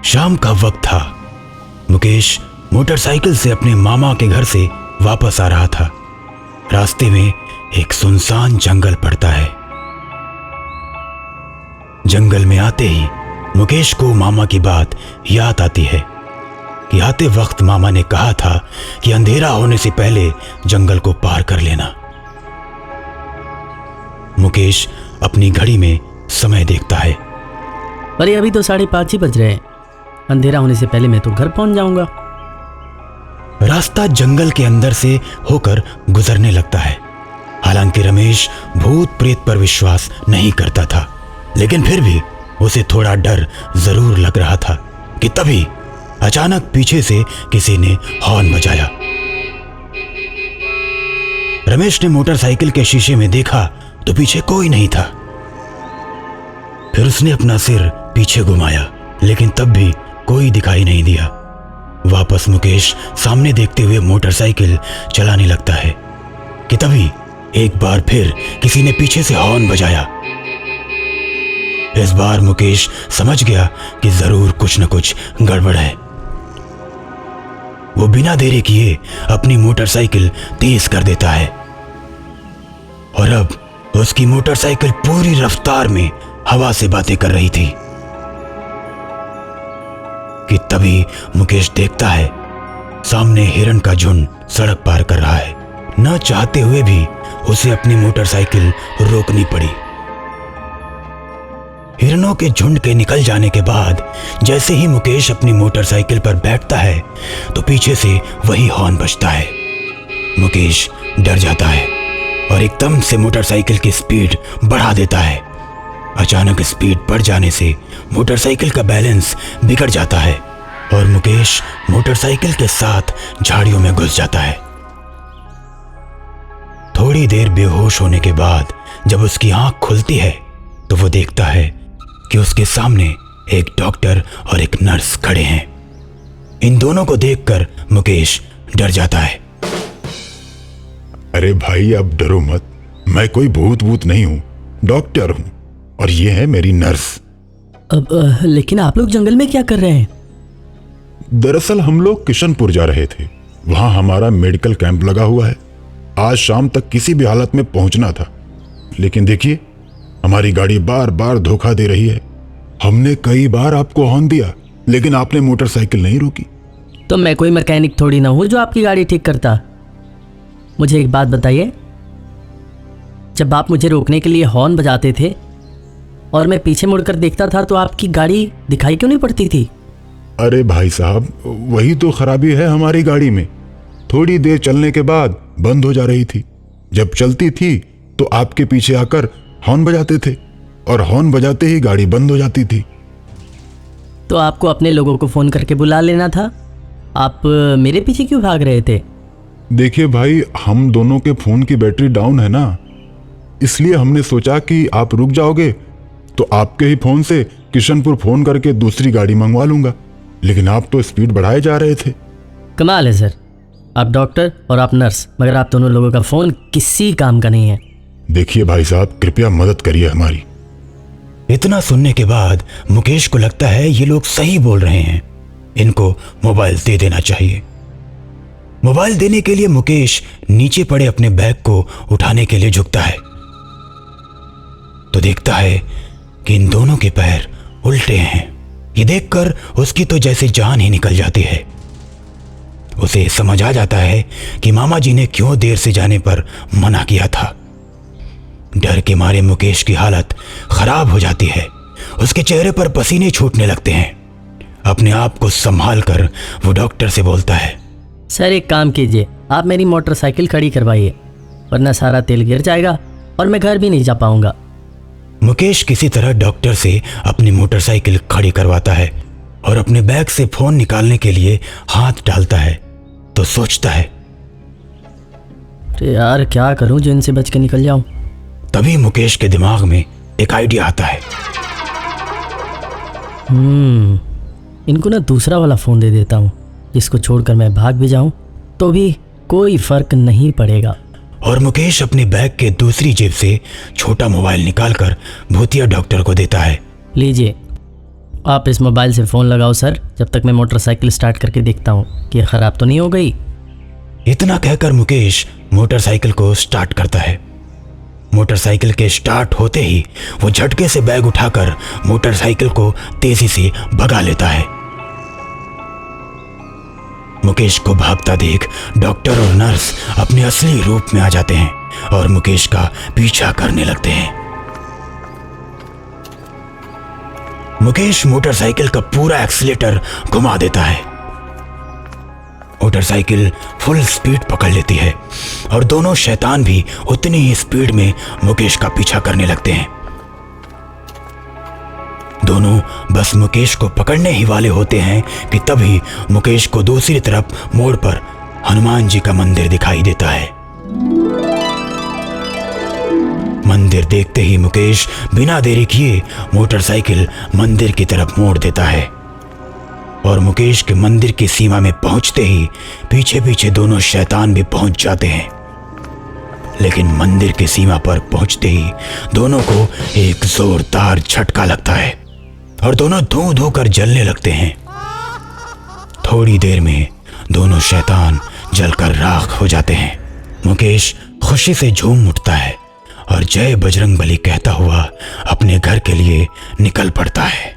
शाम का वक्त था। मुकेश मोटरसाइकिल से अपने मामा के घर से वापस आ रहा था। रास्ते में एक सुनसान जंगल पड़ता है। जंगल में आते ही मुकेश को मामा की बात याद आती है कि आते वक्त मामा ने कहा था कि अंधेरा होने से पहले जंगल को पार कर लेना। मुकेश अपनी घड़ी में समय देखता है। अरे अभी तो 5:30 ही बज रहे हैं। अंधेरा होने से पहले मैं तो घर पहुंच जाऊंगा। रास्ता जंगल के अंदर से होकर गुजरने लगता है। हालांकि रमेश भूत प्रेत पर विश्वास नहीं करता था, लेकिन फिर भी उसे थोड़ा डर जरूर लग रहा था कि तभी अचानक पीछे से किसी ने हॉर्न बजाया। रमेश ने मोटरसाइकिल के शीशे में देखा तो पीछे कोई नहीं था। फिर उसने अपना सिर पीछे घुमाया, लेकिन तब भी कोई दिखाई नहीं दिया। वापस मुकेश सामने देखते हुए मोटरसाइकिल चलाने लगता है कि तभी एक बार फिर किसी ने पीछे से हॉर्न बजाया। इस बार मुकेश समझ गया कि जरूर कुछ न कुछ गड़बड़ है। वो बिना देरी किए अपनी मोटरसाइकिल तेज कर देता है और अब उसकी मोटरसाइकिल पूरी रफ्तार में हवा से बातें कर रही थी कि तभी मुकेश देखता है सामने हिरण का झुंड सड़क पार कर रहा है। न चाहते हुए भी उसे अपनी मोटरसाइकिल रोकनी पड़ी। हिरणों के झुंड के निकल जाने के बाद जैसे ही मुकेश अपनी मोटरसाइकिल पर बैठता है तो पीछे से वही हॉर्न बजता है। मुकेश डर जाता है और एकदम से मोटरसाइकिल की स्पीड बढ़ा देता है। अचानक स्पीड बढ़ जाने से मोटरसाइकिल का बैलेंस बिगड़ जाता है और मुकेश मोटरसाइकिल के साथ झाड़ियों में घुस जाता है। थोड़ी देर बेहोश होने के बाद जब उसकी आंख खुलती है तो वो देखता है कि उसके सामने एक डॉक्टर और एक नर्स खड़े हैं। इन दोनों को देखकर मुकेश डर जाता है। अरे भाई, अब डरो मत, मैं कोई भूत नहीं हूँ, डॉक्टर हूँ और ये है मेरी नर्स। लेकिन आप लोग जंगल में क्या कर रहे हैं? दरअसल हम लोग किशनपुर जा रहे थे। वहां हमारा मेडिकल कैंप लगा हुआ है। आज शाम तक किसी भी हालत में पहुंचना था, लेकिन देखिए हमारी गाड़ी बार बार धोखा दे रही है। हमने कई बार आपको हॉर्न दिया, लेकिन आपने मोटरसाइकिल नहीं रोकी। तो मैं कोई मैकेनिक थोड़ी ना हूँ जो आपकी गाड़ी ठीक करता। मुझे एक बात बताइए, जब आप मुझे रोकने के लिए हॉर्न बजाते थे और मैं पीछे मुड़कर देखता था तो आपकी गाड़ी दिखाई क्यों नहीं पड़ती थी? अरे भाई साहब, वही तो खराबी है हमारी गाड़ी में। थोड़ी देर चलने के बाद बंद हो जा रही थी। जब चलती थी तो आपके पीछे आकर हॉर्न बजाते थे और हॉर्न बजाते ही गाड़ी बंद हो जाती थी। तो आपको अपने लोगों को फोन करके बुला लेना था। आप मेरे पीछे क्यों भाग रहे थे? देखिए भाई, हम दोनों के फोन की बैटरी डाउन है ना, इसलिए हमने सोचा कि आप रुक जाओगे तो आपके ही फोन से किशनपुर फोन करके दूसरी गाड़ी मंगवा लूंगा, लेकिन आप तो स्पीड बढ़ाए जा रहे थे। कमाल है सर, आप डॉक्टर और आप नर्स, मगर आप दोनों लोगों का फोन किसी काम का नहीं है। देखिए भाई साहब, कृपया मदद करिए हमारी। इतना सुनने के बाद मुकेश को लगता है ये लोग सही बोल रहे हैं, इनको मोबाइल दे देना चाहिए। मोबाइल देने के लिए मुकेश नीचे पड़े अपने बैग को उठाने के लिए झुकता है तो देखता है कि इन दोनों के पैर उल्टे हैं। ये देखकर उसकी तो जैसे जान ही निकल जाती है। उसे समझ आ जाता है कि मामा जी ने क्यों देर से जाने पर मना किया था। डर के मारे मुकेश की हालत खराब हो जाती है। उसके चेहरे पर पसीने छूटने लगते हैं। अपने आप को संभाल कर वो डॉक्टर से बोलता है, सर एक काम कीजिए, आप मेरी मोटरसाइकिल खड़ी करवाइए, वरना सारा तेल गिर जाएगा और मैं घर भी नहीं जा पाऊंगा। मुकेश किसी तरह डॉक्टर से अपनी मोटरसाइकिल खड़ी करवाता है और अपने बैग से फोन निकालने के लिए हाथ डालता है तो सोचता है, तो यार क्या करूं जो इनसे बच के निकल जाऊं। तभी मुकेश के दिमाग में एक आइडिया आता है। इनको ना दूसरा वाला फ़ोन दे देता हूँ, जिसको छोड़कर मैं भाग भी जाऊँ तो भी कोई फ़र्क नहीं पड़ेगा। और मुकेश अपने बैग के दूसरी जेब से छोटा मोबाइल निकालकर भूतिया डॉक्टर को देता है। लीजिए, आप इस मोबाइल से फ़ोन लगाओ सर, जब तक मैं मोटरसाइकिल स्टार्ट करके देखता हूँ कि ख़राब तो नहीं हो गई। इतना कहकर मुकेश मोटरसाइकिल को स्टार्ट करता है। मोटरसाइकिल के स्टार्ट होते ही वो झटके से बैग उठाकर मोटरसाइकिल को तेजी से भगा लेता है। मुकेश को भागता देख डॉक्टर और नर्स अपने असली रूप में आ जाते हैं और मुकेश का पीछा करने लगते हैं। मुकेश मोटरसाइकिल का पूरा एक्सीलेटर घुमा देता है। मोटरसाइकिल फुल स्पीड पकड़ लेती है और दोनों शैतान भी उतनी ही स्पीड में मुकेश का पीछा करने लगते हैं। दोनों बस मुकेश को पकड़ने ही वाले होते हैं कि तभी मुकेश को दूसरी तरफ मोड़ पर हनुमान जी का मंदिर दिखाई देता है। मंदिर देखते ही मुकेश बिना देरी किए मोटरसाइकिल मंदिर की तरफ मोड़ देता है और मुकेश के मंदिर की सीमा में पहुंचते ही पीछे पीछे दोनों शैतान भी पहुंच जाते हैं। लेकिन मंदिर की सीमा पर पहुंचते ही दोनों को एक जोरदार झटका लगता है और दोनों धू धू कर जलने लगते हैं। थोड़ी देर में दोनों शैतान जलकर राख हो जाते हैं। मुकेश खुशी से झूम उठता है और जय बजरंगबली कहता हुआ अपने घर के लिए निकल पड़ता है।